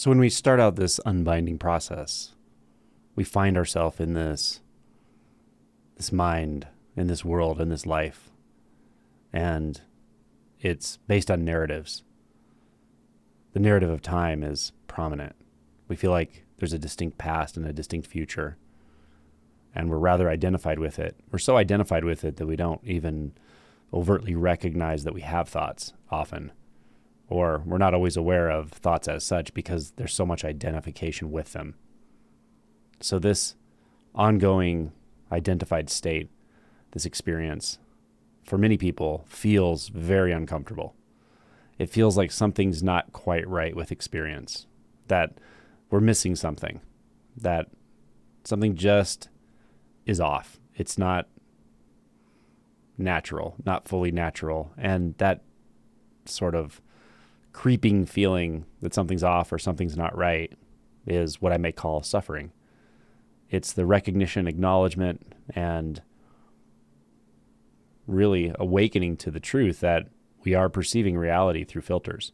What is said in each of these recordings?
So when we start out this unbinding process, we find ourselves in this mind, in this world, in this life. And it's based on narratives. The narrative of time is prominent. We feel like there's a distinct past and a distinct future. And we're rather identified with it. We're so identified with it that we don't even overtly recognize that we have thoughts often. Or we're not always aware of thoughts as such because there's so much identification with them. So this ongoing identified state, this experience, for many people feels very uncomfortable. It feels like something's not quite right with experience, that we're missing something, that something just is off. It's not natural, not fully natural. And that sort of creeping feeling that something's off or something's not right is what I may call suffering. It's the recognition, acknowledgement, and really awakening to the truth that we are perceiving reality through filters,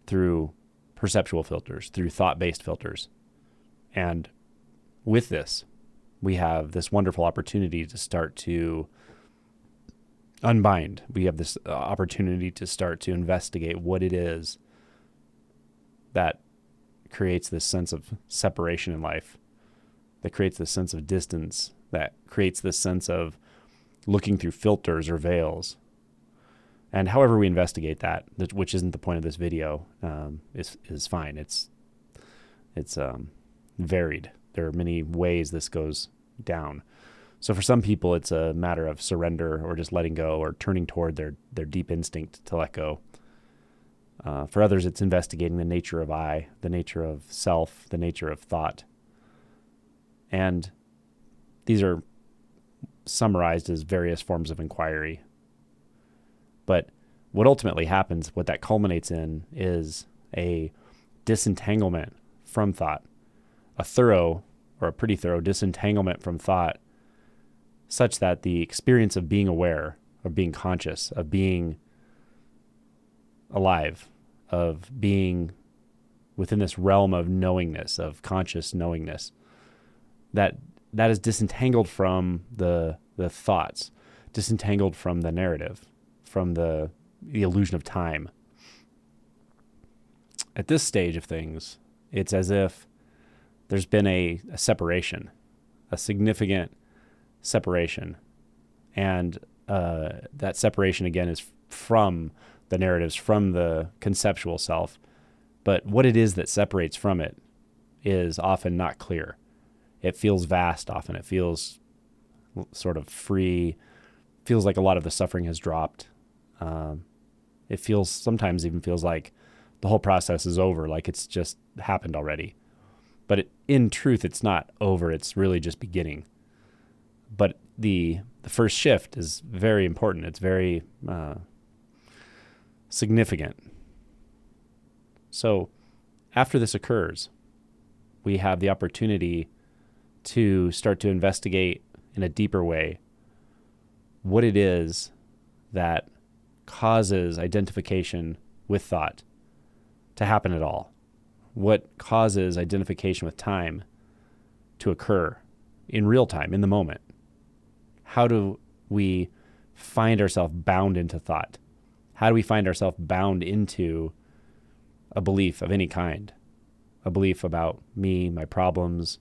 through perceptual filters, through thought-based filters. And with this, we have this wonderful opportunity to start to unbind. We have this opportunity to start to investigate what it is that creates this sense of separation in life, that creates this sense of distance, that creates this sense of looking through filters or veils. And however we investigate that, which isn't the point of this video, is fine. It's varied. There are many ways this goes down. So for some people, it's a matter of surrender or just letting go or turning toward their deep instinct to let go. For others, it's investigating the nature of I, the nature of self, the nature of thought. And these are summarized as various forms of inquiry. But what ultimately happens, what that culminates in, is a disentanglement from thought, a thorough or a pretty thorough disentanglement from thought, such that the experience of being aware, of being conscious, of being alive, of being within this realm of knowingness, of conscious knowingness, that is disentangled from the thoughts, disentangled from the narrative, from the illusion of time. At this stage of things, it's as if there's been a separation, a significant separation. And that separation, again, is from the narratives, from the conceptual self. But what it is that separates from it is often not clear. It feels vast often. It feels sort of free. Feels like a lot of the suffering has dropped. It sometimes even feels like the whole process is over, like it's just happened already. But in truth, it's not over. It's really just beginning. But the first shift is very important. It's very significant. So after this occurs, we have the opportunity to start to investigate in a deeper way what it is that causes identification with thought to happen at all. What causes identification with time to occur in real time, in the moment? How do we find ourselves bound into thought? How do we find ourselves bound into a belief of any kind? A belief about me, my problems,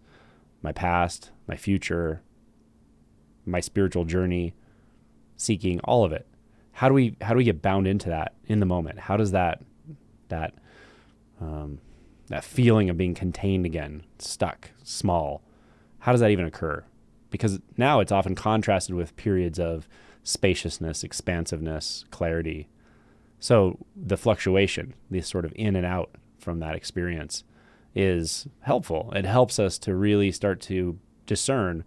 my past, my future, my spiritual journey, seeking, all of it. How do we get bound into that in the moment? How does that feeling of being contained again, stuck, small, how does that even occur? Because now it's often contrasted with periods of spaciousness, expansiveness, clarity. So the fluctuation, this sort of in and out from that experience, is helpful. It helps us to really start to discern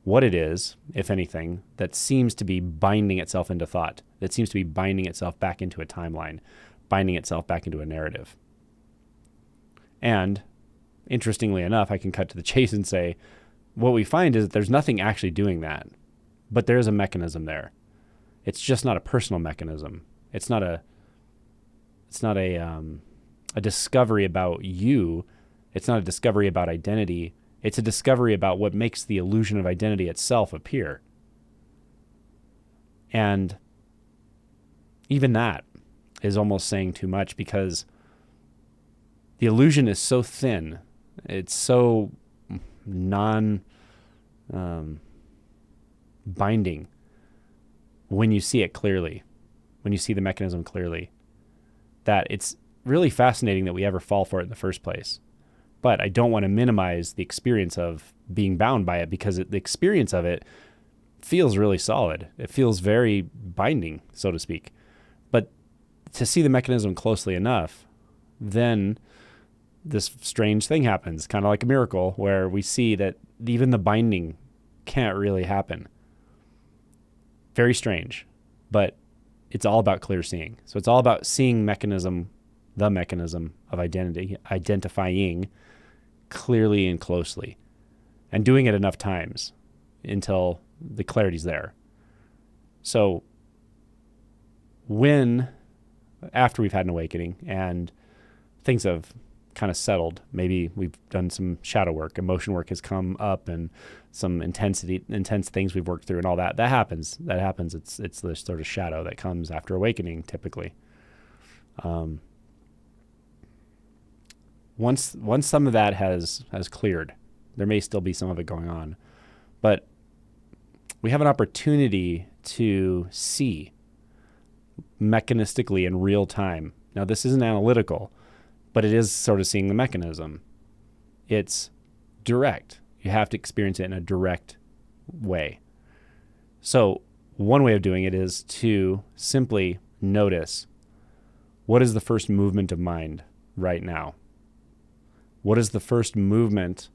what it is, if anything, that seems to be binding itself into thought, that seems to be binding itself back into a timeline, binding itself back into a narrative. And interestingly enough, I can cut to the chase and say, what we find is that there's nothing actually doing that, but there's a mechanism there. It's just not a personal mechanism. It's not a a discovery about you. It's not a discovery about identity. It's a discovery about what makes the illusion of identity itself appear. And even that is almost saying too much, because the illusion is so thin. It's so binding when you see it clearly, when you see the mechanism clearly, that it's really fascinating that we ever fall for it in the first place. But I don't want to minimize the experience of being bound by it, because the experience of it feels really solid. It feels very binding, so to speak. But to see the mechanism closely enough, then this strange thing happens, kind of like a miracle, where we see that even the binding can't really happen. Very strange, but it's all about clear seeing. So it's all about seeing the mechanism of identity, identifying clearly and closely, and doing it enough times until the clarity's there. So after we've had an awakening and things have kind of settled, maybe we've done some shadow work, emotion work has come up, and some intense things we've worked through and all that happens. It's the sort of shadow that comes after awakening, typically. Once some of that has cleared, there may still be some of it going on, but we have an opportunity to see mechanistically in real time. Now, this isn't analytical, but it is sort of seeing the mechanism. It's direct. You have to experience it in a direct way. So one way of doing it is to simply notice, what is the first movement of mind right now? What is the first movement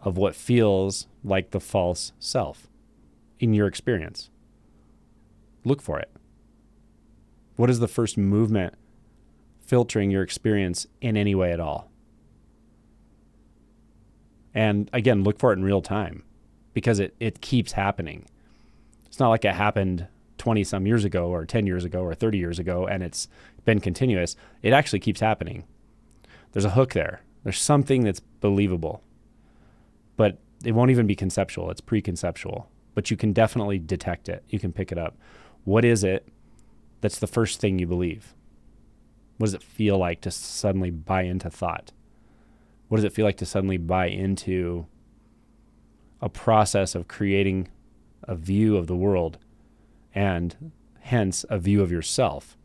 of what feels like the false self in your experience? Look for it. What is the first movement filtering your experience in any way at all? And again, look for it in real time, because it keeps happening. It's not like it happened 20 some years ago or 10 years ago or 30 years ago and it's been continuous. It actually keeps happening. There's a hook there. There's something that's believable, but it won't even be conceptual. It's preconceptual, but you can definitely detect it. You can pick it up. What is it that's the first thing you believe? What does it feel like to suddenly buy into thought? What does it feel like to suddenly buy into a process of creating a view of the world, and hence a view of yourself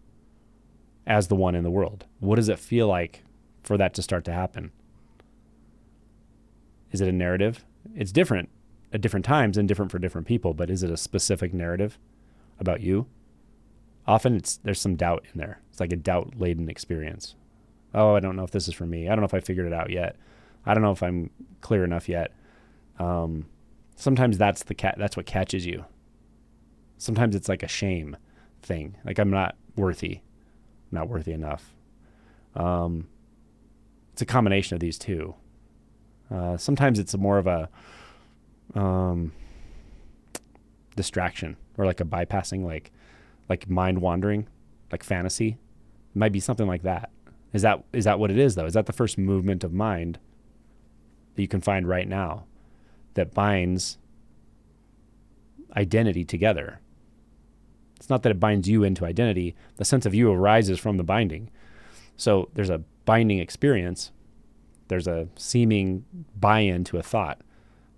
as the one in the world? What does it feel like for that to start to happen? Is it a narrative? It's different at different times and different for different people, but is it a specific narrative about you? Often there's some doubt in there. It's like a doubt-laden experience. Oh, I don't know if this is for me. I don't know if I figured it out yet. I don't know if I'm clear enough yet. Sometimes that's what catches you. Sometimes it's like a shame thing. Like, I'm not worthy enough. It's a combination of these two. Sometimes it's more of a distraction, or like a bypassing, like mind wandering, like fantasy. It might be something like that. Is that what it is, though? Is that the first movement of mind that you can find right now that binds identity together? It's not that it binds you into identity. The sense of you arises from the binding. So there's a binding experience. There's a seeming buy-in to a thought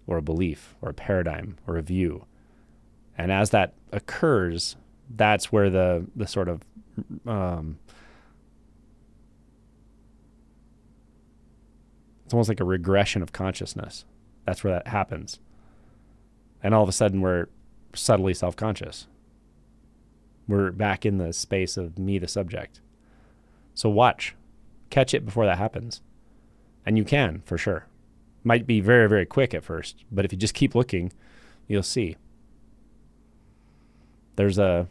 or a belief or a paradigm or a view. And as that occurs, that's where the sort of it's almost like a regression of consciousness. That's where that happens. And all of a sudden we're subtly self-conscious. We're back in the space of me, the subject. So catch it before that happens. And you can, for sure. Might be very, very quick at first, but if you just keep looking, you'll see. There's a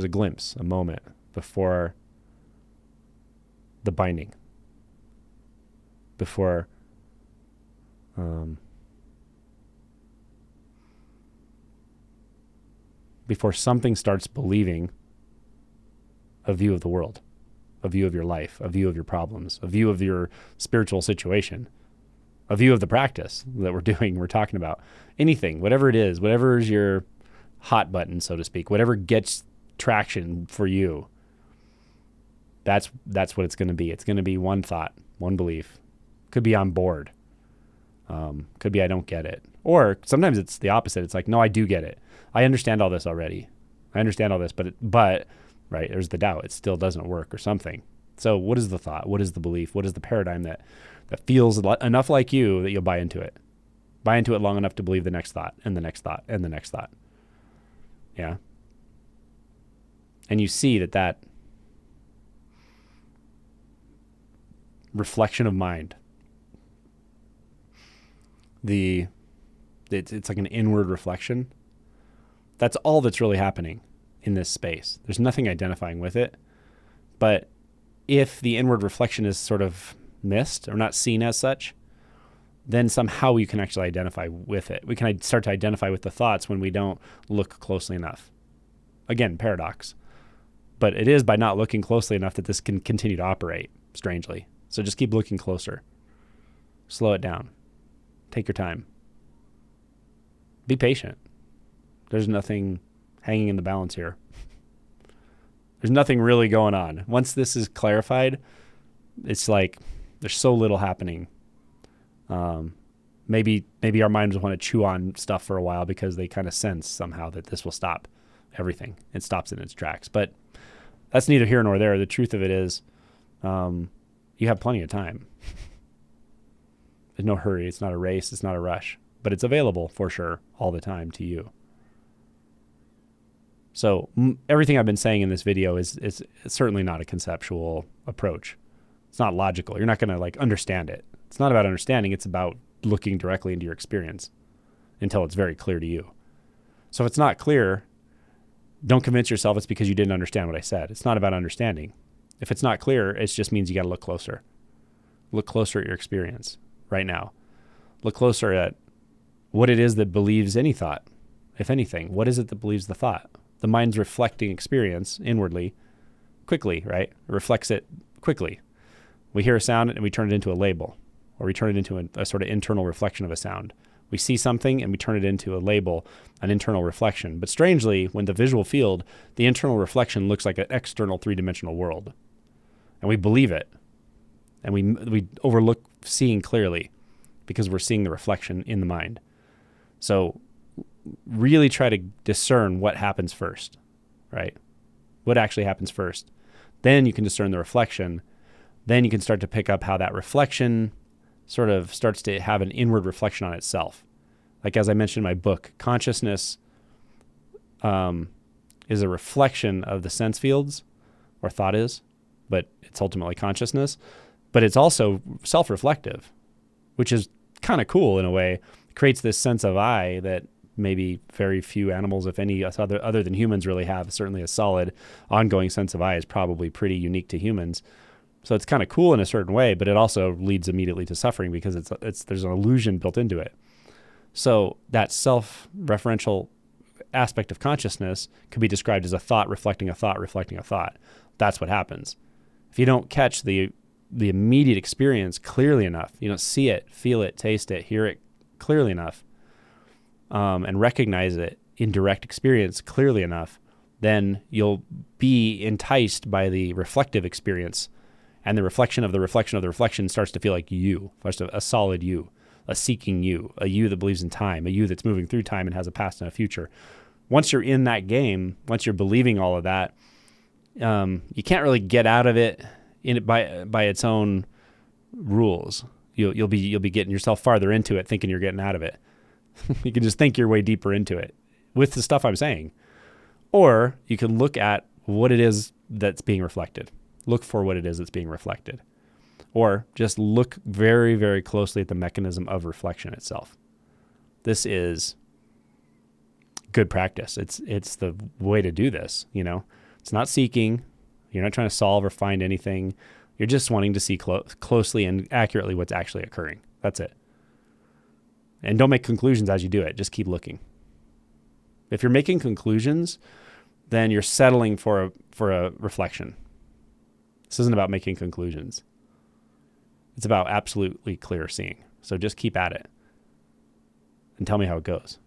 glimpse, a moment before the binding, before something starts believing a view of the world. a view of your life, a view of your problems, a view of your spiritual situation, a view of the practice that we're talking about. Anything, whatever it is, whatever is your hot button, so to speak, whatever gets traction for you, that's what it's going to be. It's going to be one thought, one belief. Could be I'm bored. Could be I don't get it. Or sometimes it's the opposite. It's like, no, I do get it. I understand all this already. I understand all this, but right, there's the doubt. It still doesn't work or something. So what is the thought? What is the belief? What is the paradigm that feels enough like you that you'll buy into it? Buy into it long enough to believe the next thought and the next thought and the next thought. Yeah. And you see that reflection of mind, it's like an inward reflection. That's all that's really happening in this space. There's nothing identifying with it. But if the inward reflection is sort of missed or not seen as such, then somehow we can actually identify with it. We can start to identify with the thoughts when we don't look closely enough. Again, paradox. But it is by not looking closely enough that this can continue to operate, strangely. So just keep looking closer. Slow it down. Take your time. Be patient. There's nothing hanging in the balance here. There's nothing really going on. Once this is clarified, it's like there's so little happening. Maybe our minds want to chew on stuff for a while because they kind of sense somehow that this will stop everything. It stops in its tracks. But that's neither here nor there. The truth of it is, you have plenty of time. There's no hurry. It's not a race. It's not a rush. But it's available for sure all the time to you. So everything I've been saying in this video is certainly not a conceptual approach. It's not logical. You're not going to understand it. It's not about understanding. It's about looking directly into your experience until it's very clear to you. So if it's not clear, don't convince yourself it's because you didn't understand what I said. It's not about understanding. If it's not clear, it just means you got to look closer. Look closer at your experience right now. Look closer at what it is that believes any thought, if anything. What is it that believes the thought? The mind's reflecting experience inwardly, quickly, right? It reflects it quickly. We hear a sound and we turn it into a label, or we turn it into a sort of internal reflection of a sound. We see something and we turn it into a label, an internal reflection. But strangely, when the visual field, the internal reflection looks like an external three-dimensional world. And we believe it. And we overlook seeing clearly because we're seeing the reflection in the mind. So really try to discern what happens first, right? What actually happens first. Then you can discern the reflection. Then you can start to pick up how that reflection sort of starts to have an inward reflection on itself. Like as I mentioned in my book, consciousness is a reflection of the sense fields, or thought is, but it's ultimately consciousness. But it's also self-reflective, which is kind of cool in a way. It creates this sense of I that maybe very few animals, if any, other than humans really have. Certainly a solid ongoing sense of I is probably pretty unique to humans. So it's kind of cool in a certain way, but it also leads immediately to suffering because there's an illusion built into it. So that self-referential aspect of consciousness could be described as a thought reflecting a thought reflecting a thought. That's what happens. If you don't catch the immediate experience clearly enough, you don't see it, feel it, taste it, hear it clearly enough, and recognize it in direct experience clearly enough, then you'll be enticed by the reflective experience. And the reflection of the reflection of the reflection starts to feel like you, a solid you, a seeking you, a you that believes in time, a you that's moving through time and has a past and a future. Once you're in that game, once you're believing all of that, you can't really get out of it by its own rules. You'll be getting yourself farther into it, thinking you're getting out of it. You can just think your way deeper into it with the stuff I'm saying, or you can look at what it is that's being reflected. Look for what it is that's being reflected. Or just look very, very closely at the mechanism of reflection itself. This is good practice. It's the way to do this, It's not seeking. You're not trying to solve or find anything. You're just wanting to see closely and accurately what's actually occurring. That's it. And don't make conclusions as you do it. Just keep looking. If you're making conclusions, then you're settling for a reflection. This isn't about making conclusions. It's about absolutely clear seeing. So just keep at it and tell me how it goes.